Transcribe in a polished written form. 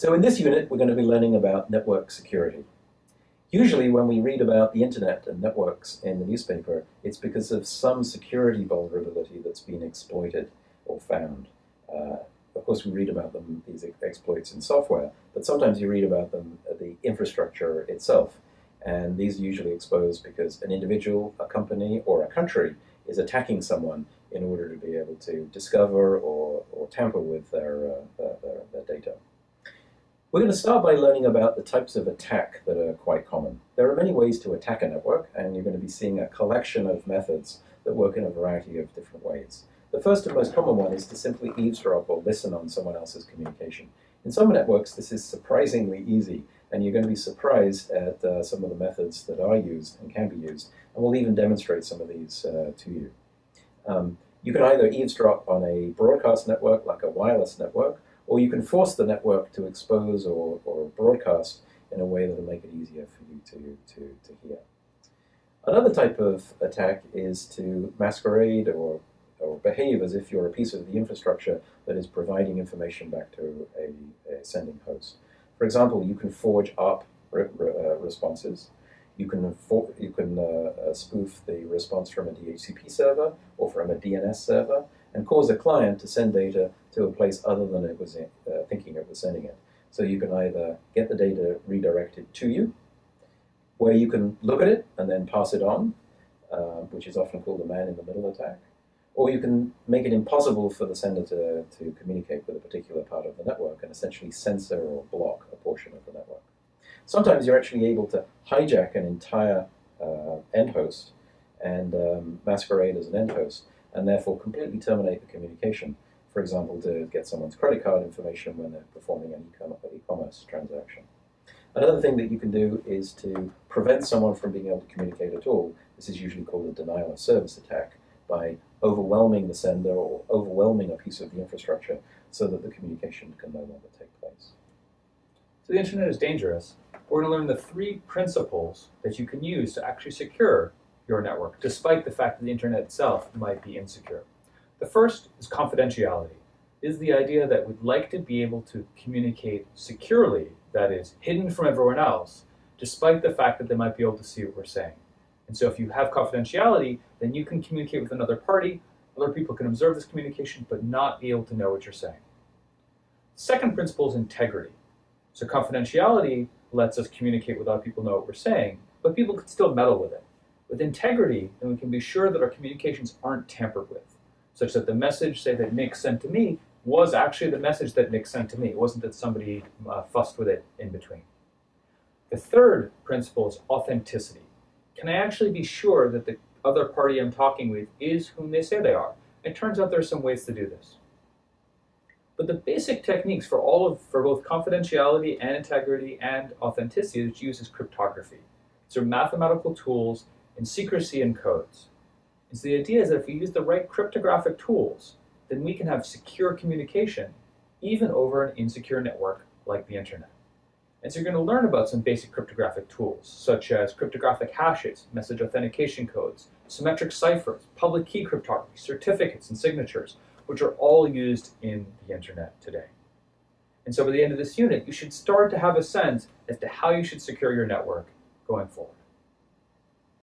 So in this unit, we're going to be learning about network security. Usually when we read about the internet and networks in the newspaper, it's because of some security vulnerability that's been exploited or found. Of course, we read about these exploits in software, but sometimes you read about them at the infrastructure itself. And these are usually exposed because an individual, a company, or a country is attacking someone in order to be able to discover or tamper with their data. We're going to start by learning about the types of attack that are quite common. There are many ways to attack a network, and you're going to be seeing a collection of methods that work in a variety of different ways. The first and most common one is to simply eavesdrop or listen on someone else's communication. In some networks, this is surprisingly easy, and you're going to be surprised at some of the methods that are used and can be used, and we'll even demonstrate some of these to you. You can either eavesdrop on a broadcast network, like a wireless network, or you can force the network to expose or broadcast in a way that will make it easier for you to hear. Another type of attack is to masquerade or behave as if you're a piece of the infrastructure that is providing information back to a sending host. For example, you can forge ARP responses. You can spoof the response from a DHCP server or from a DNS server and cause a client to send data to a place other than it was thinking it was sending it. So you can either get the data redirected to you, where you can look at it and then pass it on, which is often called the man-in-the-middle attack, or you can make it impossible for the sender to communicate with a particular part of the network and essentially censor or block a portion of the network. Sometimes you're actually able to hijack an entire end host and masquerade as an end host, and therefore completely terminate the communication. For example, to get someone's credit card information when they're performing an e-commerce transaction. Another thing that you can do is to prevent someone from being able to communicate at all. This is usually called a denial of service attack, by overwhelming the sender or overwhelming a piece of the infrastructure so that the communication can no longer take place. So the internet is dangerous. We're going to learn the 3 principles that you can use to actually secure your network, despite the fact that the internet itself might be insecure. The first is confidentiality. It is the idea that we'd like to be able to communicate securely, that is, hidden from everyone else, despite the fact that they might be able to see what we're saying. And so if you have confidentiality, then you can communicate with another party, other people can observe this communication, but not be able to know what you're saying. Second principle is integrity. So confidentiality lets us communicate without people know what we're saying, but people can still meddle with it. With integrity, then we can be sure that our communications aren't tampered with, such that the message, say, that Nick sent to me was actually the message that Nick sent to me. It wasn't that somebody fussed with it in between. The third principle is authenticity. Can I actually be sure that the other party I'm talking with is whom they say they are? It turns out there are some ways to do this. But the basic techniques for both confidentiality and integrity and authenticity that's used is cryptography. These are mathematical tools and secrecy in codes. And so the idea is that if we use the right cryptographic tools, then we can have secure communication even over an insecure network like the internet. And so you're going to learn about some basic cryptographic tools, such as cryptographic hashes, message authentication codes, symmetric ciphers, public key cryptography, certificates, and signatures, which are all used in the internet today. And so by the end of this unit, you should start to have a sense as to how you should secure your network going forward.